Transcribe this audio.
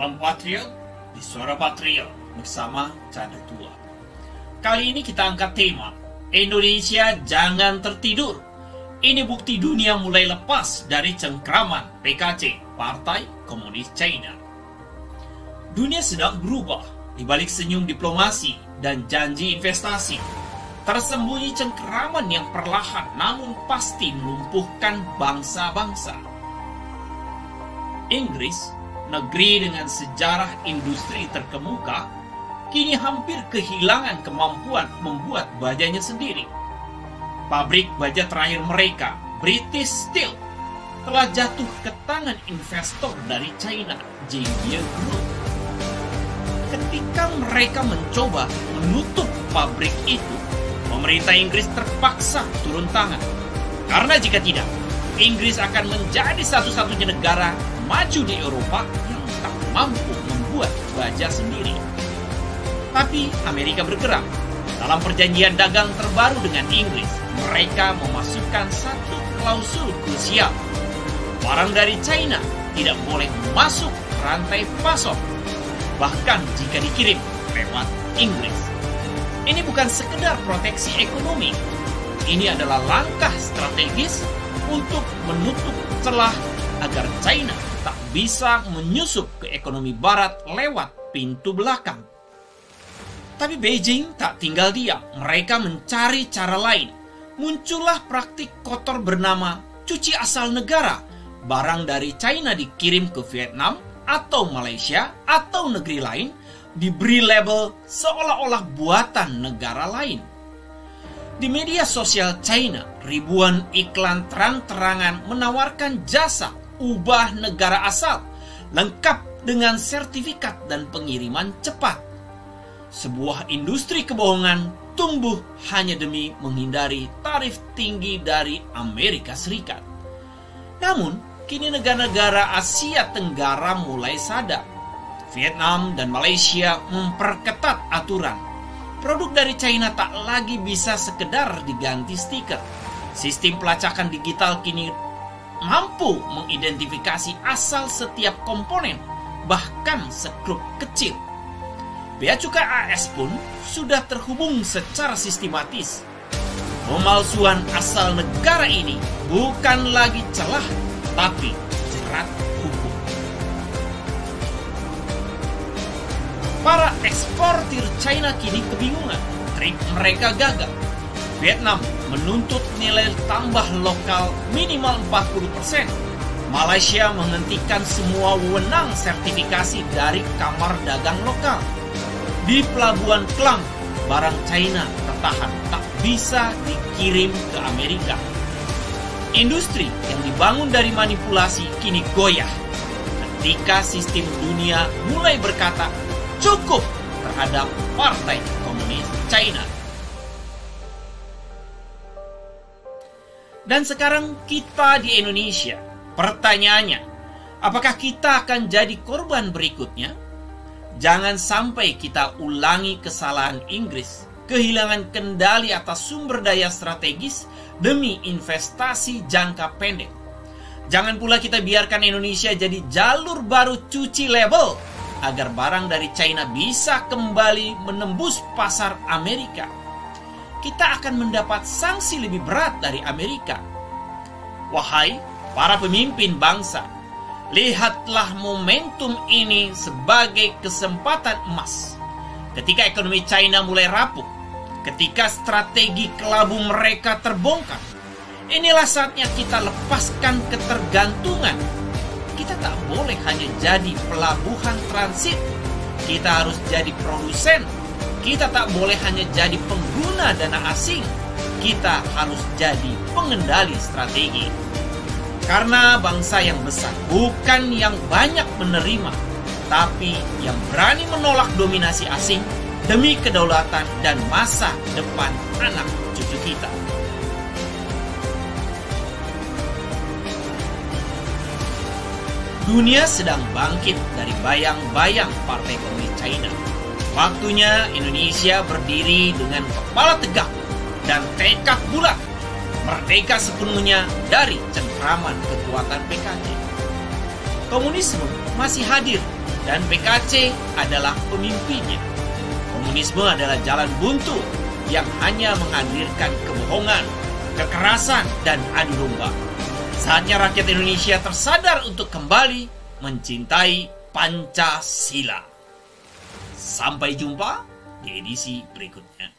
Salam Patriot di Suara Patriot bersama Canda Tua. Kali ini kita angkat tema Indonesia jangan tertidur. Ini bukti dunia mulai lepas dari cengkraman PKC, Partai Komunis China. Dunia sedang berubah. Di balik senyum diplomasi dan janji investasi, tersembunyi cengkraman yang perlahan namun pasti melumpuhkan bangsa-bangsa. Inggris, negeri dengan sejarah industri terkemuka, kini hampir kehilangan kemampuan membuat bajanya sendiri. Pabrik baja terakhir mereka, British Steel, telah jatuh ke tangan investor dari China, Jinye Group. Ketika mereka mencoba menutup pabrik itu, pemerintah Inggris terpaksa turun tangan. Karena jika tidak, Inggris akan menjadi satu-satunya negara maju di Eropa yang tak mampu membuat baja sendiri. Tapi Amerika bergerak. Dalam perjanjian dagang terbaru dengan Inggris, mereka memasukkan satu klausul krusial. Barang dari China tidak boleh masuk rantai pasok, bahkan jika dikirim lewat Inggris. Ini bukan sekedar proteksi ekonomi. Ini adalah langkah strategis untuk menutup celah agar China tak bisa menyusup ke ekonomi barat lewat pintu belakang. Tapi Beijing tak tinggal diam. Mereka mencari cara lain. Muncullah praktik kotor bernama cuci asal negara. Barang dari China dikirim ke Vietnam atau Malaysia atau negeri lain, diberi label seolah-olah buatan negara lain. Di media sosial China, ribuan iklan terang-terangan menawarkan jasa ubah negara asal, lengkap dengan sertifikat dan pengiriman cepat. Sebuah industri kebohongan tumbuh hanya demi menghindari tarif tinggi dari Amerika Serikat. Namun, kini negara-negara Asia Tenggara mulai sadar. Vietnam dan Malaysia memperketat aturan. Produk dari China tak lagi bisa sekedar diganti stiker. Sistem pelacakan digital kini mampu mengidentifikasi asal setiap komponen, bahkan sekrup kecil. Bea Cukai AS pun sudah terhubung secara sistematis. Pemalsuan asal negara ini bukan lagi celah, tapi jerat hukum. Para eksportir China kini kebingungan. Trik mereka gagal. Vietnam menuntut nilai tambah lokal minimal 40%. Malaysia menghentikan semua wewenang sertifikasi dari Kamar Dagang Lokal. Di Pelabuhan Klang, barang China tertahan, tak bisa dikirim ke Amerika. Industri yang dibangun dari manipulasi kini goyah ketika sistem dunia mulai berkata cukup terhadap Partai Komunis China. Dan sekarang kita di Indonesia, pertanyaannya, apakah kita akan jadi korban berikutnya? Jangan sampai kita ulangi kesalahan Inggris, kehilangan kendali atas sumber daya strategis demi investasi jangka pendek. Jangan pula kita biarkan Indonesia jadi jalur baru cuci label agar barang dari China bisa kembali menembus pasar Amerika. Kita akan mendapat sanksi lebih berat dari Amerika. Wahai para pemimpin bangsa, lihatlah momentum ini sebagai kesempatan emas. Ketika ekonomi China mulai rapuh, ketika strategi kelabu mereka terbongkar, inilah saatnya kita lepaskan ketergantungan. Kita tak boleh hanya jadi pelabuhan transit. Kita harus jadi produsen. Kita tak boleh hanya jadi pengguna dana asing. Kita harus jadi pengendali strategi. Karena bangsa yang besar bukan yang banyak menerima, tapi yang berani menolak dominasi asing demi kedaulatan dan masa depan anak cucu kita. Dunia sedang bangkit dari bayang-bayang Partai Komunis China. Waktunya Indonesia berdiri dengan kepala tegak dan tekad bulat, merdeka sepenuhnya dari cengkraman kekuatan PKC. Komunisme masih hadir, dan PKC adalah pemimpinnya. Komunisme adalah jalan buntu yang hanya menghadirkan kebohongan, kekerasan, dan adu domba. Saatnya rakyat Indonesia tersadar untuk kembali mencintai Pancasila. Sampai jumpa di edisi berikutnya.